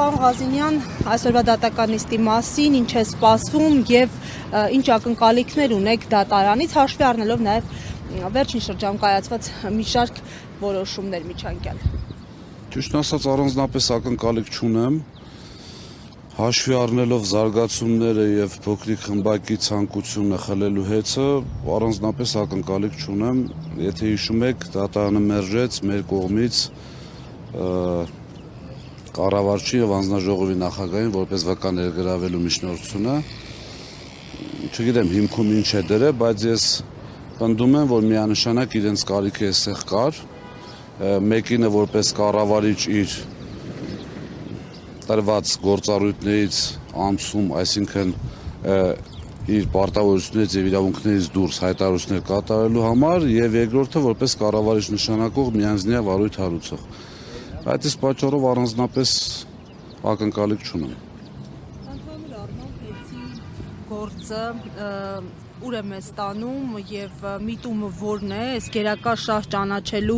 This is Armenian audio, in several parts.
Պարոն Ղազինյան, այսօրվա դատական նիստի մասին ինչ է սպասվում եւ ինչ ակնկալիքներ ունեք դատարանից, հաշվի առնելով նաեւ վերջին շրջանում կայացված մի շարք որոշումներ միջանկյալ։ Ճիշտ ասած, առանձնապես ակնկալիք չունեմ, հաշվի առնելով զարգացումները եւ փոքրիկ խմբակի ցանկությունը խլելու հեծը, առանձնապես ակնկալիք չունեմ, եթե հիշում եք, դատարանը մերժեց մեր կողմից կառավարչի եւ անձնաժողովի նախագահին որպես վկա ներգրավելու միջնորդությունը, չգիտեմ հիմքում ինչ է դրել, բայց ես պնդում եմ, որ միանշանակ իրենց կարիքը էստեղ կար, մեկինը որպես կառավարիչ իր տրված գործառույթներից անցում, այսինքն իր պարտավորություններից եւ իրավունքներից դուրս հայտարարություններ կատարելու համար եւ երկրորդը որպես կառավարիչ նշանակող միանձնյա վարույթ հարուցող։ Այդ իսկ պատճառով առանձնապես ակնկալիք չունեմ։ Ընդհանուր առմամբ հեցի գործը ուր է մեզ տանում եւ միտումը որն է, այս գերակա շահ ճանաչելու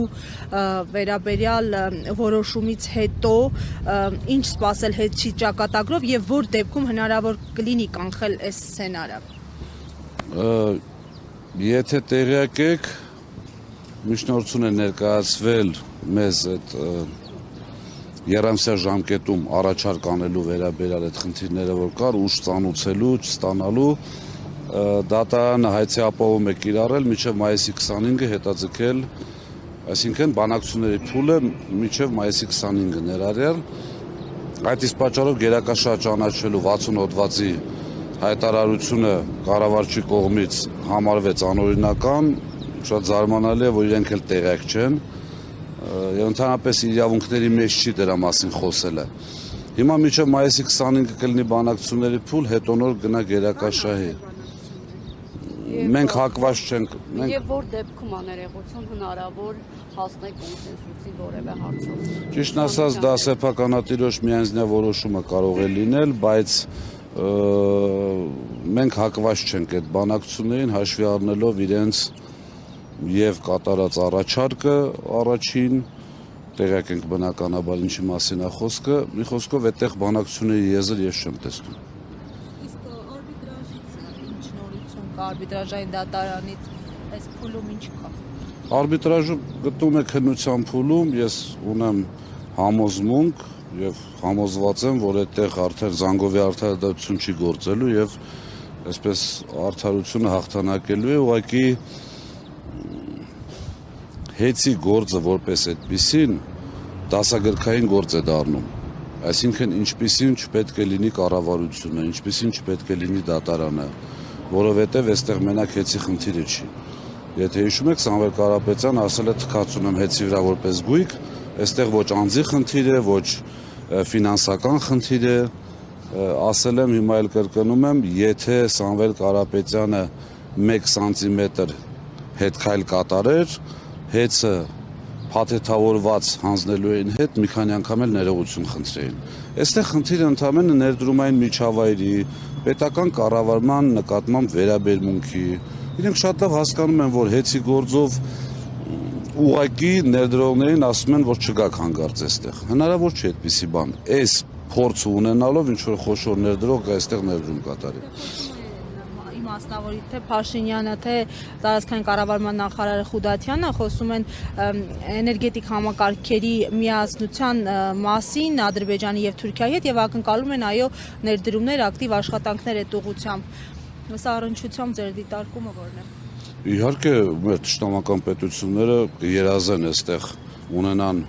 վերաբերյալ որոշումից հետո ինչ սպասել հետի ճակատագրով եւ որ դեպքում հնարավոր կլինի կանխել այս սցենարը։ Եթե տեղյակ եք, միջնորդություն է ներկայացվել մեզ այդ երամսյա ժամկետում առաջարկ անելու վերաբերյալ այդ խնդիրները որ կար, ուժ ծանուցելու, չստանալու դատարանը հայցի ապահովում է կիրառել մինչև մայիսի 25-ը հետաձգել, այսինքն բանակցությունների փուլը մինչև մայիսի 25-ը ներառյալ, այդ իսկ պատճառով գերակաշահ ճանաչելու 60 հոդվածի հայտարարությունը կառավարչի կողմից համարվեց անօրինական, շատ զարմանալի է, որ իրենք էլ տեղյակ չեն, եւ ընդհանրապես իրավունքների մեջ չի դրա մասին խոսելը։ Հիմա մինչև մայիսի 25-ը կլինի բանակցությունների փուլ, հետո նոր գնա գերակաշահի։ Մենք հակված չենք։ Եվ որ դեպքում աներեգություն հնարավոր հասնել կոնսենսուսի որևէ հարցով։ Ճիշտն ասած, դա սեփականատիրոջ միանձնյա որոշումը կարող է լինել, բայց մենք հակված չենք այդ բանակցություններին, հաշվի առնելով իրենց եւ կատարած առաջարկը առաջին, տեղյակ ենք բնականաբար ինչի մասին է խոսքը, մի խոսքով այդտեղ բանակցությունների եզր ես չեմ տեսնում։ Արբիտրաժային դատարանից այս փուլում ինչ կա։ Արբիտրաժը գտնում է քննության փուլում, ես ունեմ համոզմունք եւ համոզված եմ, որ այդտեղ արդեն զանգովի արդարադատություն չի գործելու եւ այսպես արդարությունը հաղթանակելու է, ուղղակի հեցի գործը որպես այդպիսին դասագրքային գործ է դառնում։ Այսինքն ինչպիսին չպետք է լինի կառավարությունը, ինչպիսին չպետք է լինի դատարանը, որովհետև այստեղ մենակ հեցի խնդիրը չի։ Եթե հիշում եք, Սամվել Կարապետյանը ասել է թքած ունեմ հեցի վրա որպես գույք, այստեղ ոչ անձի խնդիր է, ոչ ֆինանսական խնդիր է, ասել եմ, հիմա էլ կրկնում եմ, եթե Սամվել Կարապետյանը 1 սանտիմետր հետքայլ կատարեր, հեցը փաթեթավորված հանձնելու էին հետ մի քանի անգամ էլ ներողություն խնդրեին։ Այստեղ խնդիրը ընդհանրապես ներդրումային միջավայրի, պետական կառավարման նկատմամբ վերաբերմունքի։ Իրենք շատ լավ հասկանում են, որ հեցի գործով ուղղակի ներդրողներին ասում են, որ չգաք հանգարց այստեղ։ Հնարավոր չէ այդպիսի բան։ Այս փորձը ունենալով ինչ որ խոշոր ներդրող կա այստեղ ներդրում կատարի։ Մասնավորի թե Փաշինյանը, թե տարածքային կառավարման նախարարը Խուդատյանը խոսում են էներգետիկ համակարգերի միասնության մասին Ադրբեջանի եւ Թուրքիայի հետ եւ ակնկալում են այո ներդրումներ, ակտիվ աշխատանքներ այդ ուղղությամբ։ Սա առնչությամբ ձեր դիտարկումը որն է։ Իհարկե, մեր ճշտամական պետությունները երազեն այստեղ ունենան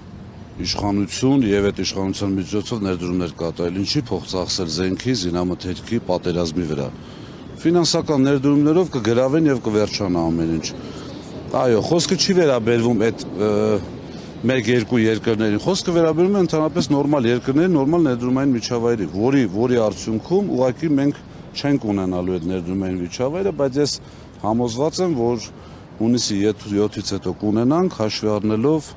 իշխանություն եւ այդ իշխանության միջոցով ներդրումներ կատարել, ինչի փող ծախսել զենքի, զինամթերքի, պատերազմի վրա։ Ֆինանսական ներդրումներով կգրավեն եւ կվերջանա ամեն ինչ։ Այո, խոսքը չի վերաբերվում այդ 1-2 երկրներին, խոսքը վերաբերում է ընդհանրապես նորմալ երկրների, նորմալ ներդրումային միջավայրի, որի արդյունքում ուղղակի մենք չենք ունենալու այդ ներդրումային միջավայրը, բայց ես համոզված եմ, որ հունիսի 7-ից հետո կունենանք, հաշվի առնելով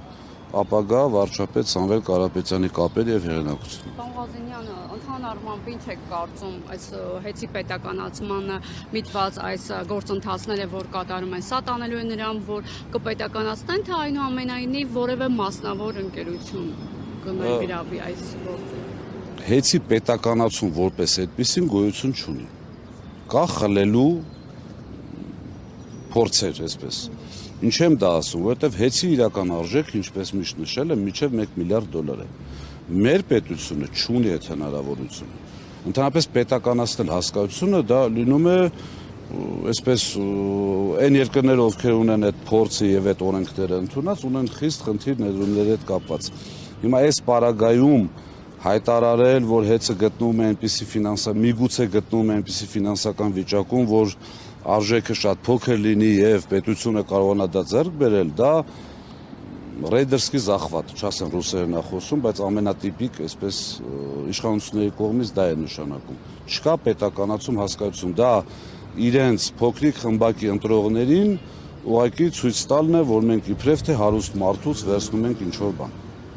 ապագա վարչապետ Սամվել Կարապետյանի կապեր եւ հեղինակություն։ Պարոն Ղազինյան, ընդհանուր առմամբ ինչ եք կարծում այս հեցի պետականացմանը միտված այս գործընթացները, որ կատարում են, սա տանելու է նրան, որ կպետականացնեն, թե այնուամենայնիվ որևէ մասնավոր ընկերություն կներգրավի այս գործը։ հեծի պետականացում որպես այդպեսին գոյություն չունի։ Կա խլելու փորձեր, այսպես։ Ինչ եմ դա ասում, որովհետև հեծի իրական արժեք, ինչպես միշտ նշել եմ, մինչև $1 միլիարդ է։ Մեր պետությունը չունի այդ հնարավորությունը։ Ընդհանրապես պետականացնել հասկացությունը դա լինում է այսպես այն երկրները, ովքեր ունեն այդ փորձը եւ այդ օրենքները ընդունած, ունեն խիստ խնդիր ներդրումների հետ կապված։ Հիմա այս պարագայում հայտարարել, որ հեծը գտնվում է այնպիսի միգուցե գտնվում է այնպիսի ֆինանսական վիճակում, որ արժեքը շատ փոքր լինի եւ պետությունը կարողանա դա ձեռք բերել, դա ռեյդերսկի զախվատ, չասեմ ռուսերեն է խոսում, բայց ամենատիպիկ այսպես իշխանությունների կողմից դա է նշանակում։ Չկա պետականացում հասկացություն, դա իրենց փոքրիկ խմբակի ընտրողներին ուղղակի ցույց տալն է, որ մենք իբրև թե հարուստ մարդուց վերցնում ենք ինչ-որ բան։